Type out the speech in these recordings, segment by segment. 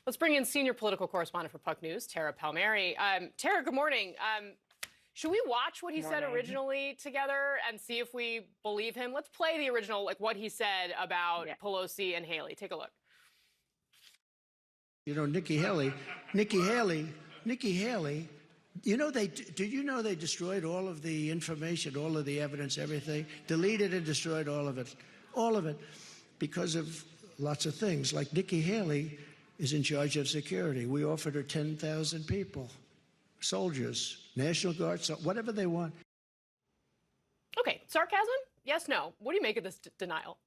Let's bring in senior political correspondent for Puck News, Tara Palmeri. Tara, good morning. Should we watch what he said originally together and see if we believe him? Let's play the original, like what he said about Pelosi and Haley. Take a look. You know, Nikki Haley, you know, did you know they destroyed all of the information, all of the evidence, everything, deleted and destroyed all of it, because of lots of things. Like Nikki Haley is in charge of security. We offered her 10,000 people, soldiers, National Guard, so whatever they want. Okay, sarcasm? Yes, no. What do you make of this denial?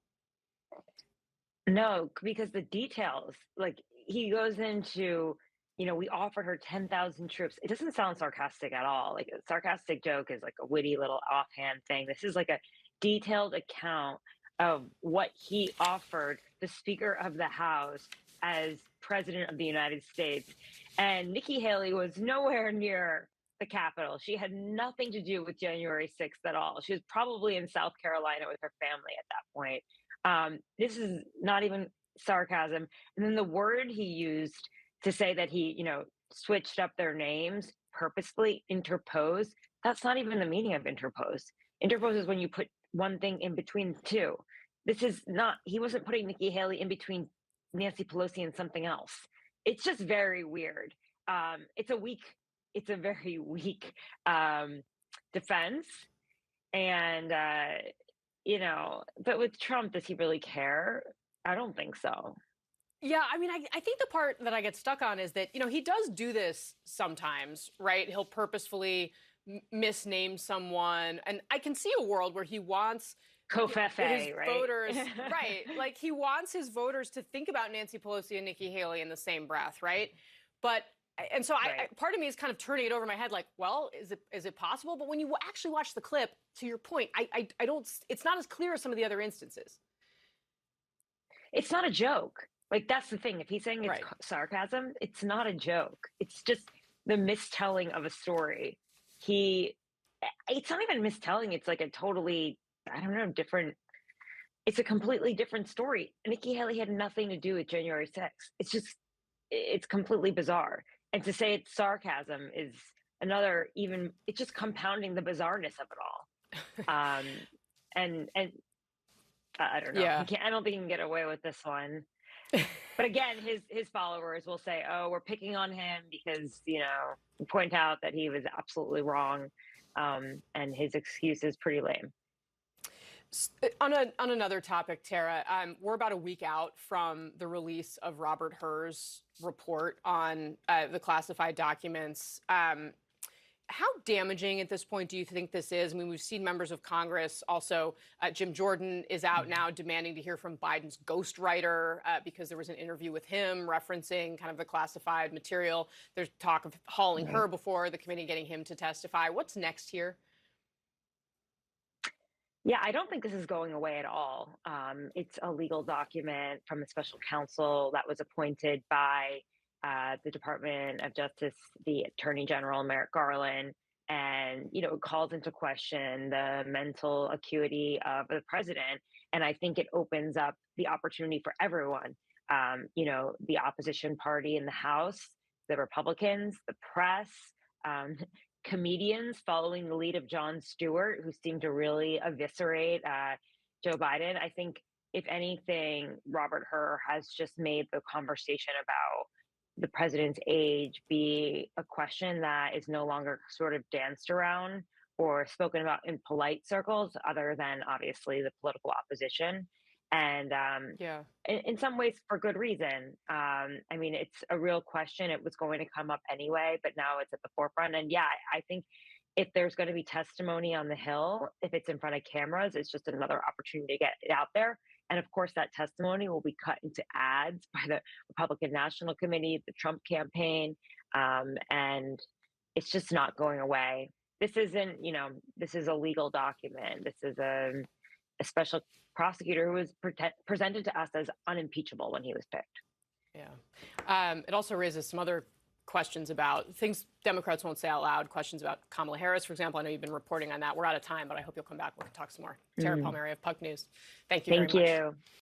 No, because the details, like he goes into, you know, we offered her 10,000 troops. It doesn't sound sarcastic at all. Like a sarcastic joke is like a witty little offhand thing. This is like a detailed account of what he offered the Speaker of the House as President of the United States. And Nikki Haley was nowhere near the Capitol. She had nothing to do with January 6th at all. She was probably in South Carolina with her family at that point. This is not even sarcasm. And then the word he used to say that he, you know, switched up their names purposely, interpose, that's not even the meaning of interpose. Interpose is when you put one thing in between two. This is not, he wasn't putting Nikki Haley in between Nancy Pelosi and something else. It's just very weird. It's a very weak defense. And, you know, but with Trump, does he really care? I don't think so. Yeah, I mean, I think the part that I get stuck on is that, you know, he does do this sometimes, right? He'll purposefully misname someone. And I can see a world where he wants his voters, right? Like he wants his voters to think about Nancy Pelosi and Nikki Haley in the same breath, right? But, and so part of me is kind of turning it over my head like, well, is it possible? But when you actually watch the clip, to your point, I don't, it's not as clear as some of the other instances. It's not a joke. Like, that's the thing. If he's saying it's sarcasm, it's not a joke. It's just the mistelling of a story. It's not even mistelling. It's like a totally, I don't know, different. It's a completely different story. Nikki Haley had nothing to do with January 6th. It's completely bizarre. And to say it's sarcasm is another it's just compounding the bizarreness of it all. And I don't know. Yeah. I don't think he can get away with this one. But again, his followers will say, oh, we're picking on him because, you know, point out that he was absolutely wrong. And his excuse is pretty lame. On another topic, Tara, we're about a week out from the release of Robert Hur's report on the classified documents. How damaging at this point do you think this is? I mean, we've seen members of Congress also. Jim Jordan is out now demanding to hear from Biden's ghostwriter because there was an interview with him referencing kind of the classified material. There's talk of hauling her before the committee, getting him to testify. What's next here? Yeah, I don't think this is going away at all. It's a legal document from the special counsel that was appointed by the Department of Justice, the Attorney General, Merrick Garland, and, you know, it calls into question the mental acuity of the president. And I think it opens up the opportunity for everyone, you know, the opposition party in the House, the Republicans, the press, comedians following the lead of Jon Stewart, who seemed to really eviscerate Joe Biden. I think, if anything, Robert Hur has just made the conversation about the president's age be a question that is no longer sort of danced around or spoken about in polite circles, other than obviously the political opposition. And in some ways for good reason. I mean, it's a real question. It was going to come up anyway, but now it's at the forefront. And yeah, I think if there's going to be testimony on the Hill, if it's in front of cameras, it's just another opportunity to get it out there. And of course, that testimony will be cut into ads by the Republican National Committee, the Trump campaign, and it's just not going away. This isn't, you know, this is a legal document. This is a special prosecutor who was presented to us as unimpeachable when he was picked. Yeah. It also raises some other questions about things Democrats won't say out loud, questions about Kamala Harris, for example. I know you've been reporting on that. We're out of time, but I hope you'll come back. We can talk some more. Tara Palmeri of Puck News. Thank you very much. Thank you.